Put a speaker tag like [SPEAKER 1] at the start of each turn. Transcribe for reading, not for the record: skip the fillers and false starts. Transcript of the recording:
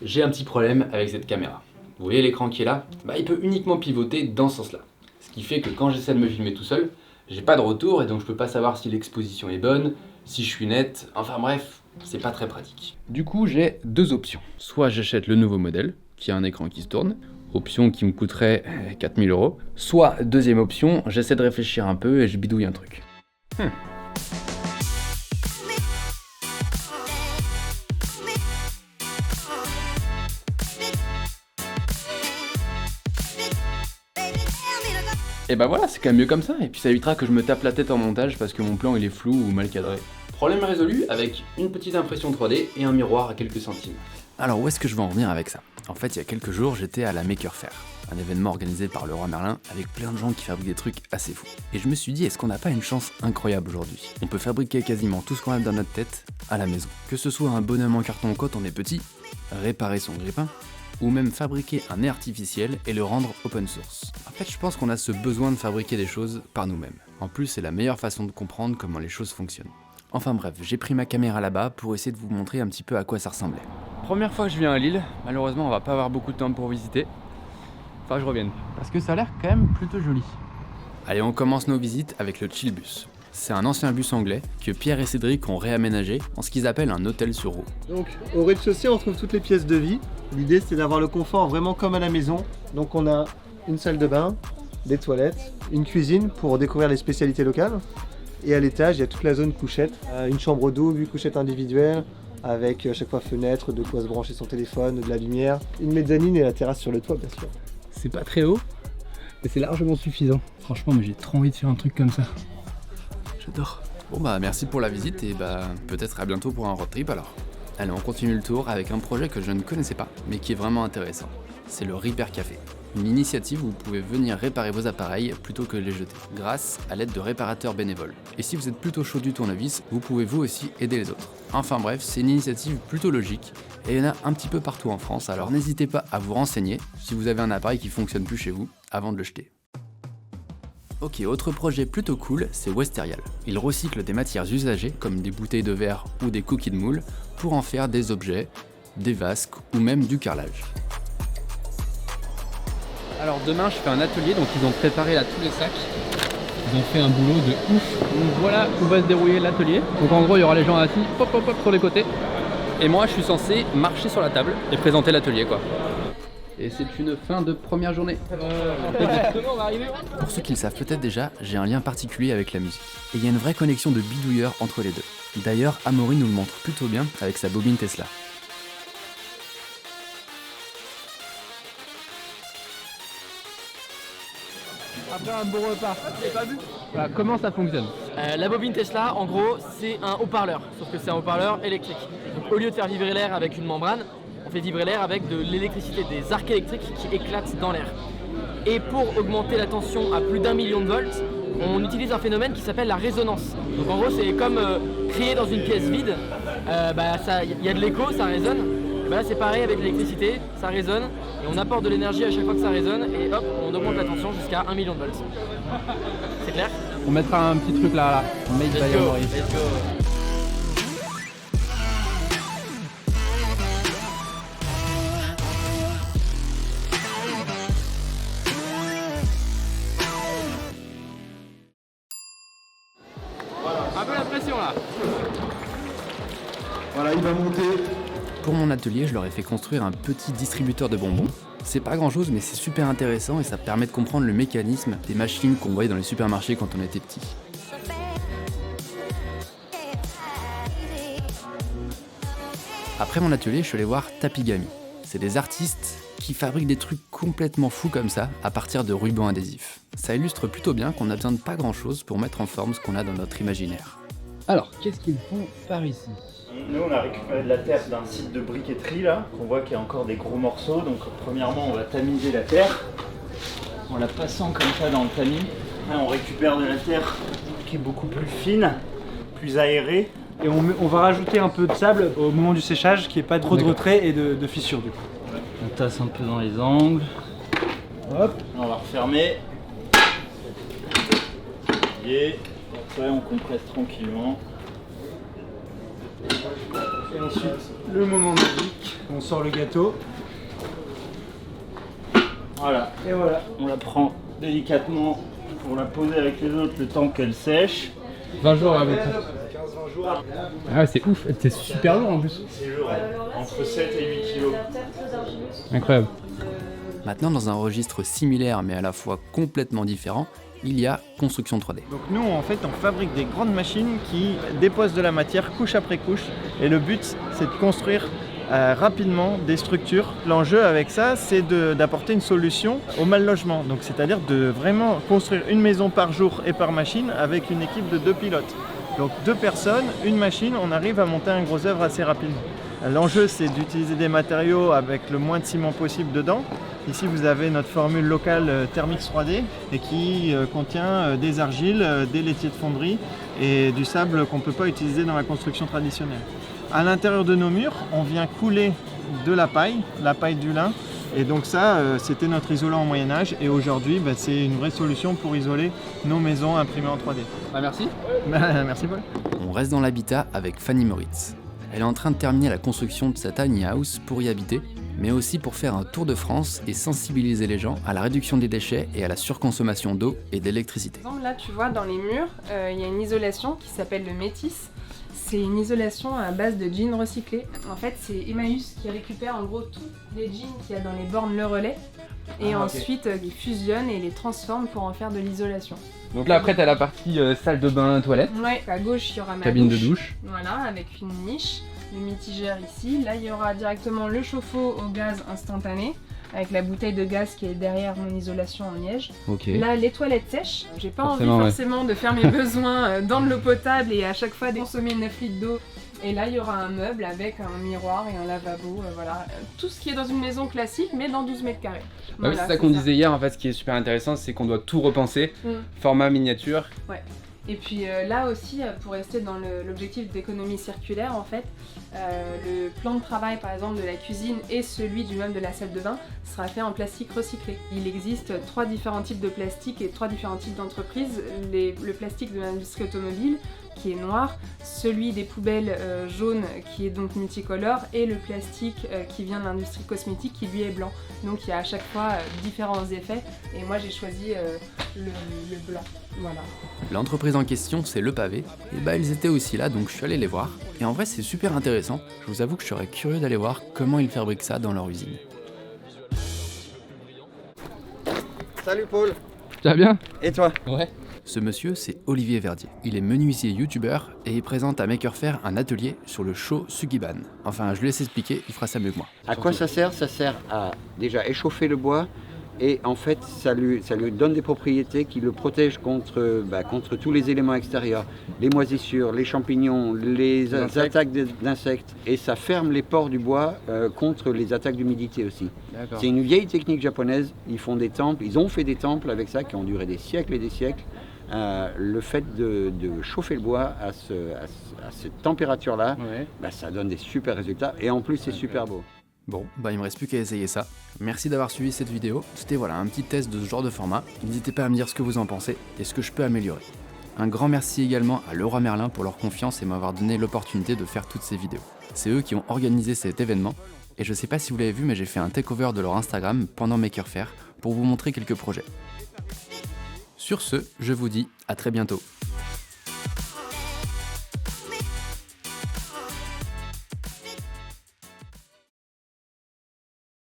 [SPEAKER 1] J'ai un petit problème avec cette caméra. Vous voyez l'écran qui est là? Il peut uniquement pivoter dans ce sens-là. Ce qui fait que quand j'essaie de me filmer tout seul, j'ai pas de retour et donc je peux pas savoir si l'exposition est bonne, si je suis net, enfin bref, c'est pas très pratique. Du coup, j'ai deux options. Soit j'achète le nouveau modèle, qui a un écran qui se tourne, option qui me coûterait 4000 €. Soit, deuxième option, j'essaie de réfléchir un peu et je bidouille un truc. Et bah voilà, c'est quand même mieux comme ça, et puis ça évitera que je me tape la tête en montage parce que mon plan il est flou ou mal cadré. Problème résolu avec une petite impression 3D et un miroir à quelques centimes. Alors où est-ce que je vais en venir avec ça? En fait, il y a quelques jours, j'étais à la Maker Faire, un événement organisé par Leroy Merlin avec plein de gens qui fabriquent des trucs assez fous. Et je me suis dit, est-ce qu'on n'a pas une chance incroyable aujourd'hui? On peut fabriquer quasiment tout ce qu'on a dans notre tête à la maison. Que ce soit un bonhomme en carton quand on est petit, réparer son grille-pain, ou même fabriquer un nez artificiel et le rendre open source. En fait, je pense qu'on a ce besoin de fabriquer des choses par nous-mêmes. En plus, c'est la meilleure façon de comprendre comment les choses fonctionnent. Enfin bref, j'ai pris ma caméra là-bas pour essayer de vous montrer un petit peu à quoi ça ressemblait. Première fois que je viens à Lille, malheureusement on va pas avoir beaucoup de temps pour visiter. Enfin je revienne, parce que ça a l'air quand même plutôt joli. Allez, on commence nos visites avec le Chillbus. C'est un ancien bus anglais que Pierre et Cédric ont réaménagé en ce qu'ils appellent un hôtel sur roue.
[SPEAKER 2] Donc au rez-de-chaussée on trouve toutes les pièces de vie. L'idée c'est d'avoir le confort vraiment comme à la maison. Donc on a une salle de bain, des toilettes, une cuisine pour découvrir les spécialités locales. Et à l'étage il y a toute la zone couchette, une chambre double, une couchette individuelle, avec à chaque fois fenêtre, de quoi se brancher son téléphone, de la lumière, une mezzanine et la terrasse sur le toit bien sûr.
[SPEAKER 3] C'est pas très haut, mais c'est largement suffisant. Franchement, mais j'ai trop envie de faire un truc comme ça. J'adore.
[SPEAKER 1] Bon merci pour la visite et peut-être à bientôt pour un road trip alors. Allez, on continue le tour avec un projet que je ne connaissais pas, mais qui est vraiment intéressant. C'est le Repair Café. Une initiative où vous pouvez venir réparer vos appareils plutôt que de les jeter, grâce à l'aide de réparateurs bénévoles. Et si vous êtes plutôt chaud du tournevis, vous pouvez vous aussi aider les autres. Enfin bref, c'est une initiative plutôt logique, et il y en a un petit peu partout en France, alors n'hésitez pas à vous renseigner si vous avez un appareil qui fonctionne plus chez vous, avant de le jeter. Ok, autre projet plutôt cool, c'est Westerial. Ils recyclent des matières usagées, comme des bouteilles de verre ou des coquilles de moule, pour en faire des objets, des vasques ou même du carrelage. Alors demain je fais un atelier, donc ils ont préparé là tous les sacs. Ils ont fait un boulot de ouf. Donc voilà où va se dérouler l'atelier. Donc en gros il y aura les gens assis, pop sur les côtés. Et moi je suis censé marcher sur la table et présenter l'atelier quoi. Et c'est une fin de première journée. Pour ceux qui le savent peut-être déjà, j'ai un lien particulier avec la musique. Et il y a une vraie connexion de bidouilleurs entre les deux. D'ailleurs, Amaury nous le montre plutôt bien avec sa bobine Tesla.
[SPEAKER 3] Après un bon repas. Voilà, comment ça fonctionne?
[SPEAKER 4] La bobine Tesla, en gros, c'est un haut-parleur, sauf que c'est un haut-parleur électrique. Donc au lieu de faire vibrer l'air avec une membrane, on fait vibrer l'air avec de l'électricité, des arcs électriques qui éclatent dans l'air. Et pour augmenter la tension à plus d'1 million de volts, on utilise un phénomène qui s'appelle la résonance. Donc en gros, c'est comme crier dans une pièce vide, il y a de l'écho, ça résonne. Là c'est pareil avec l'électricité, ça résonne et on apporte de l'énergie à chaque fois que ça résonne et hop, on augmente la tension jusqu'à 1 million de volts. C'est clair?
[SPEAKER 3] On mettra un petit truc là. Made by Amaury.
[SPEAKER 4] Let's go.
[SPEAKER 3] Un peu la pression là.
[SPEAKER 2] Voilà, il va monter.
[SPEAKER 1] Pour mon atelier, je leur ai fait construire un petit distributeur de bonbons. C'est pas grand chose, mais c'est super intéressant et ça permet de comprendre le mécanisme des machines qu'on voyait dans les supermarchés quand on était petit. Après mon atelier, je suis allé voir Tapigami. C'est des artistes qui fabriquent des trucs complètement fous comme ça à partir de rubans adhésifs. Ça illustre plutôt bien qu'on n'a besoin de pas grand chose pour mettre en forme ce qu'on a dans notre imaginaire.
[SPEAKER 3] Alors, qu'est-ce qu'ils font par ici?
[SPEAKER 5] Nous on a récupéré de la terre d'un site de briqueterie là, qu'on voit qu'il y a encore des gros morceaux, donc premièrement on va tamiser la terre, en la passant comme ça dans le tamis. Là on récupère de la terre qui est beaucoup plus fine, plus aérée, et on va rajouter un peu de sable au moment du séchage, qu'il n'y ait pas trop de retrait et de fissures du coup. On tasse un peu dans les angles, hop, on va refermer, et après on compresse tranquillement. Et ensuite, le moment magique,
[SPEAKER 2] On sort le gâteau.
[SPEAKER 5] Voilà, et voilà, on la prend délicatement pour la poser avec les autres le temps qu'elle sèche.
[SPEAKER 3] 20 jours avec ça. Ah ouais, c'est ouf, c'est super lourd en plus.
[SPEAKER 5] C'est lourd, entre 7 et 8 kilos.
[SPEAKER 3] Incroyable.
[SPEAKER 1] Maintenant, dans un registre similaire mais à la fois complètement différent, il y a construction 3D.
[SPEAKER 2] Donc nous, en fait, on fabrique des grandes machines qui déposent de la matière couche après couche. Et le but, c'est de construire rapidement des structures. L'enjeu avec ça, c'est d'apporter une solution au mal logement. Donc c'est-à-dire de vraiment construire une maison par jour et par machine avec une équipe de 2 pilotes. Donc 2 personnes, une machine, on arrive à monter un gros œuvre assez rapidement. L'enjeu, c'est d'utiliser des matériaux avec le moins de ciment possible dedans. Ici, vous avez notre formule locale Thermix 3D et qui contient des argiles, des laitiers de fonderie et du sable qu'on ne peut pas utiliser dans la construction traditionnelle. À l'intérieur de nos murs, on vient couler de la paille du lin. Et donc ça, c'était notre isolant au Moyen-Âge. Et aujourd'hui, c'est une vraie solution pour isoler nos maisons imprimées en 3D.
[SPEAKER 3] Merci.
[SPEAKER 2] Merci Paul.
[SPEAKER 1] On reste dans l'habitat avec Fanny Moritz. Elle est en train de terminer la construction de sa tiny house pour y habiter, mais aussi pour faire un tour de France et sensibiliser les gens à la réduction des déchets et à la surconsommation d'eau et d'électricité.
[SPEAKER 6] Par exemple, là, tu vois, dans les murs, il y a une isolation qui s'appelle le Métis. C'est une isolation à base de jeans recyclés. En fait, c'est Emmaüs qui récupère en gros tous les jeans qu'il y a dans les bornes Le Relais. Et ensuite, ils fusionnent et les transforment pour en faire de l'isolation.
[SPEAKER 3] Donc là après t'as la partie salle de bain, toilette.
[SPEAKER 6] Ouais, à gauche il y aura ma
[SPEAKER 3] Cabine
[SPEAKER 6] douche.
[SPEAKER 3] de douche.
[SPEAKER 6] Voilà, avec une niche, le mitigère ici. Là il y aura directement le chauffe-eau au gaz instantané, avec la bouteille de gaz qui est derrière mon isolation en liège.
[SPEAKER 3] Ok.
[SPEAKER 6] Là les toilettes sèches. J'ai pas envie
[SPEAKER 3] Forcément,
[SPEAKER 6] forcément de faire mes besoins dans de l'eau potable et à chaque fois de consommer 9 litres d'eau. Et là il y aura un meuble avec un miroir et un lavabo, voilà. Tout ce qui est dans une maison classique mais dans 12 mètres carrés.
[SPEAKER 3] Voilà, c'est ça qu'on disait hier en fait, ce qui est super intéressant c'est qu'on doit tout repenser, format miniature.
[SPEAKER 6] Ouais. Et puis là aussi, pour rester dans l'objectif d'économie circulaire, en fait, le plan de travail par exemple de la cuisine et celui du meuble de la salle de bain sera fait en plastique recyclé. Il existe 3 différents types de plastique et 3 différents types d'entreprises. Le plastique de l'industrie automobile qui est noir, celui des poubelles jaunes qui est donc multicolore et le plastique qui vient de l'industrie cosmétique qui lui est blanc. Donc il y a à chaque fois différents effets et moi j'ai choisi le blanc. Voilà.
[SPEAKER 1] L'entreprise en question, c'est Le Pavé, et ils étaient aussi là, donc je suis allé les voir. Et en vrai, c'est super intéressant. Je vous avoue que je serais curieux d'aller voir comment ils fabriquent ça dans leur usine.
[SPEAKER 7] Salut Paul.
[SPEAKER 3] Tu vas bien?
[SPEAKER 7] Et toi?
[SPEAKER 3] Ouais.
[SPEAKER 1] Ce monsieur, c'est Olivier Verdier. Il est menuisier youtubeur et il présente à Maker Faire un atelier sur le show Sugiban. Enfin, je lui laisse expliquer, il fera ça mieux que moi.
[SPEAKER 7] À quoi ça sert? Ça sert à déjà échauffer le bois et en fait ça lui donne des propriétés qui le protègent contre tous les éléments extérieurs, les moisissures, les champignons, les attaques d'insectes et ça ferme les pores du bois contre les attaques d'humidité aussi. C'est une vieille technique japonaise, ils ont fait des temples avec ça qui ont duré des siècles et des siècles. Le fait de chauffer le bois à cette température-là, ça donne des super résultats et en plus c'est super beau.
[SPEAKER 1] Bon, il me reste plus qu'à essayer ça. Merci d'avoir suivi cette vidéo. C'était un petit test de ce genre de format. N'hésitez pas à me dire ce que vous en pensez et ce que je peux améliorer. Un grand merci également à Leroy Merlin pour leur confiance et m'avoir donné l'opportunité de faire toutes ces vidéos. C'est eux qui ont organisé cet événement. Et je sais pas si vous l'avez vu, mais j'ai fait un takeover de leur Instagram pendant Maker Faire pour vous montrer quelques projets. Sur ce, je vous dis à très bientôt.